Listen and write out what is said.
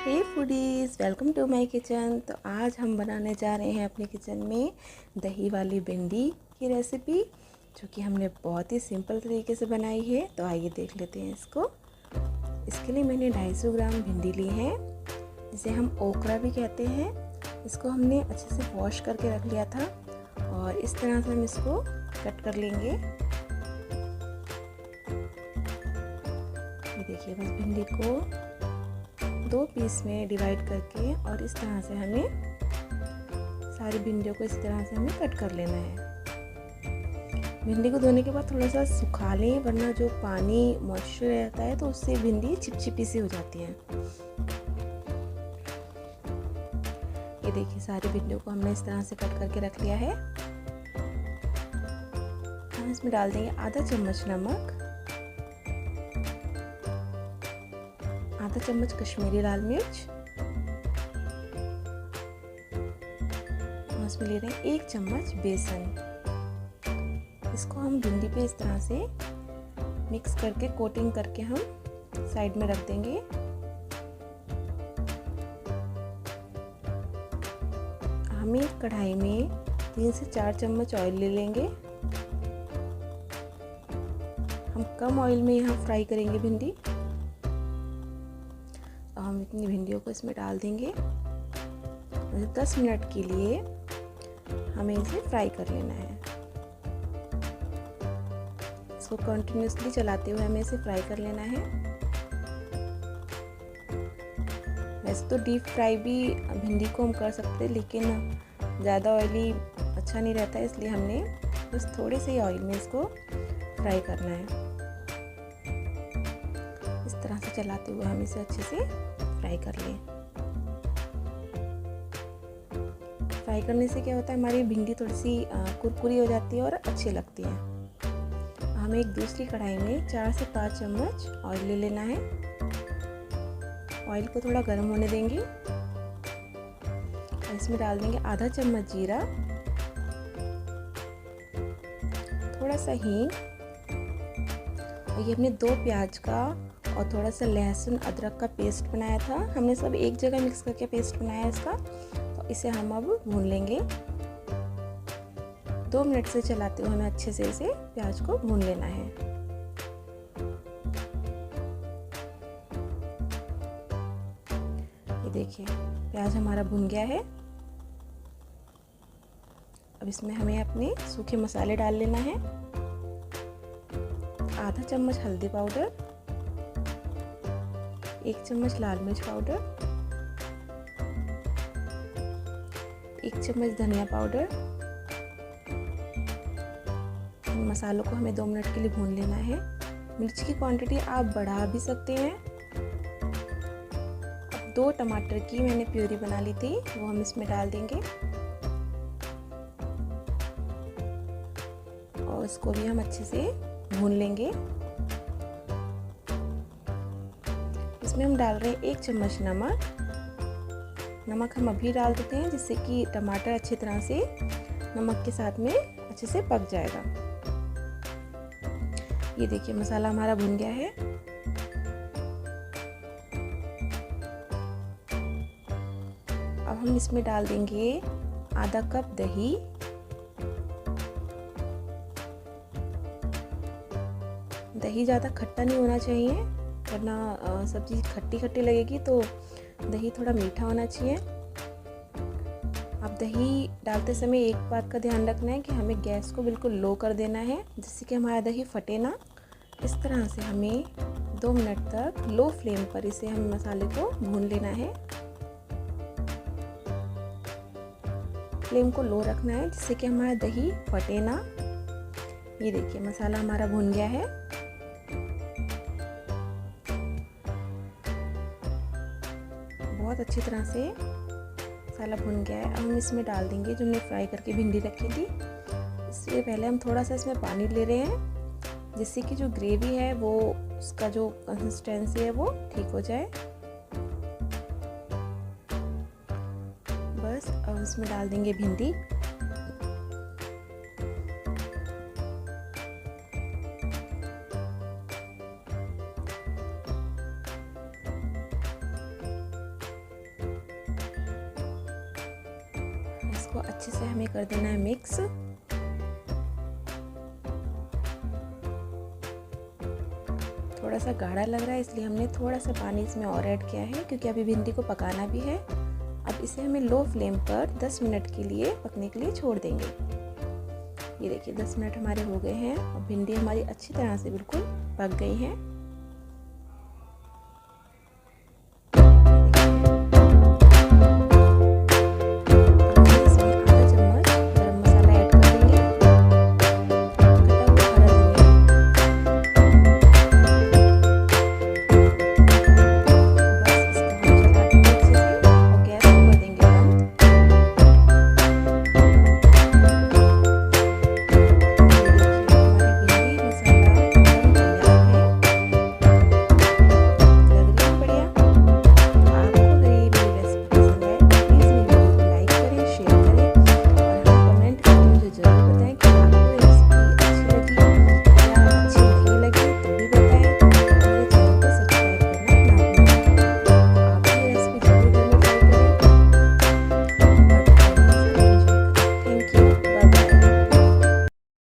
Hey foodies, welcome to my kitchen. तो आज हम बनाने जा रहे हैं अपने किचन में दही वाली भिंडी की रेसिपी, जो कि हमने बहुत ही सिंपल तरीके से बनाई है। तो आइए देख लेते हैं इसको। इसके लिए मैंने 250 ग्राम भिंडी ली है, जिसे हम ओकरा भी कहते हैं। इसको हमने अच्छे से वॉश करके रख लिया था और इस तरह से हम इसको कट कर लेंगे। ये देखिए, बस भिंडी को 2 पीस में डिवाइड करके और इस तरह से हमें सारी भिंडियों को इस तरह से हमें कट कर लेना है। भिंडी को धोने के बाद थोड़ा सा सुखा लें, वरना जो पानी मॉइस्चर रहता है तो उससे भिंडी चिपचिपी सी हो जाती है। ये देखिए, सारी भिंडियों को हमने इस तरह से कट करके रख लिया है। हम इसमें डाल देंगे आधा चम्मच नमक, आधा चम्मच कश्मीरी लाल मिर्च, और इसमें ले रहे हैं 1 चम्मच बेसन। इसको हम भिंडी पे इस तरह से मिक्स करके कोटिंग करके हम साइड में रख देंगे। हम एक कढ़ाई में 3 से 4 चम्मच ऑयल ले लेंगे। हम कम ऑयल में यहाँ फ्राई करेंगे भिंडी। हम इतनी भिंडियों को इसमें डाल देंगे। 10 मिनट के लिए हमें इसे फ्राई कर लेना है। इसको कंटिन्यूसली चलाते हुए हमें इसे फ्राई कर लेना है। वैसे तो डीप फ्राई भी भिंडी को हम कर सकते हैं, लेकिन ज़्यादा ऑयली अच्छा नहीं रहता है, इसलिए हमने बस थोड़े से ही ऑयल में इसको फ्राई करना है। इस तरह से चलाते हुए हम इसे अच्छे से फ्राई कर लें। फ्राई करने से क्या होता है, हमारी भिंडी थोड़ी सी कुरकुरी हो जाती है और अच्छी लगती है। हमें एक दूसरी कढ़ाई में 4 से 5 चम्मच ऑयल ले लेना है। ऑयल को थोड़ा गर्म होने देंगे। इसमें डाल देंगे आधा चम्मच जीरा, थोड़ा सा हींग, और ये हमने 2 प्याज का और थोड़ा सा लहसुन अदरक का पेस्ट बनाया था। हमने सब एक जगह मिक्स करके पेस्ट बनाया इसका। तो इसे हम अब भून लेंगे। 2 मिनट से चलाते हुए हमें अच्छे से इसे प्याज को भून लेना है। ये देखिए, प्याज हमारा भून गया है। अब इसमें हमें अपने सूखे मसाले डाल लेना है। आधा चम्मच हल्दी पाउडर, 1 चम्मच लाल मिर्च पाउडर, 1 चम्मच धनिया पाउडर। इन मसालों को हमें 2 मिनट के लिए भून लेना है। मिर्च की क्वांटिटी आप बढ़ा भी सकते हैं। अब 2 टमाटर की मैंने प्यूरी बना ली थी, वो हम इसमें डाल देंगे और इसको भी हम अच्छे से भून लेंगे। इसमें हम डाल रहे हैं 1 चम्मच नमक। नमक हम अभी डाल देते हैं, जिससे कि टमाटर अच्छी तरह से नमक के साथ में अच्छे से पक जाएगा। ये देखिए, मसाला हमारा भुन गया है। अब हम इसमें डाल देंगे आधा कप दही। दही ज़्यादा खट्टा नहीं होना चाहिए, वरना सब्जी खट्टी खट्टी लगेगी। तो दही थोड़ा मीठा होना चाहिए। अब दही डालते समय एक बात का ध्यान रखना है कि हमें गैस को बिल्कुल लो कर देना है, जिससे कि हमारा दही फटे ना। इस तरह से हमें 2 मिनट तक लो फ्लेम पर इसे हम मसाले को भून लेना है। फ्लेम को लो रखना है, जिससे कि हमारा दही फटे ना। ये देखिए, मसाला हमारा भून गया है। बहुत अच्छी तरह से मसाला भुन गया है। अब हम इसमें डाल देंगे जो हमने फ्राई करके भिंडी रखी थी। इससे पहले हम थोड़ा सा इसमें पानी ले रहे हैं, जिससे कि जो ग्रेवी है वो, उसका जो कंसिस्टेंसी है वो ठीक हो जाए। बस अब इसमें डाल देंगे भिंडी। इसको अच्छे से हमें कर देना है मिक्स। थोड़ा सा गाढ़ा लग रहा है इसलिए हमने थोड़ा सा पानी इसमें और ऐड किया है, क्योंकि अभी भिंडी को पकाना भी है। अब इसे हमें लो फ्लेम पर 10 मिनट के लिए पकने के लिए छोड़ देंगे। ये देखिए 10 मिनट हमारे हो गए हैं और भिंडी हमारी अच्छी तरह से बिल्कुल पक गई हैं।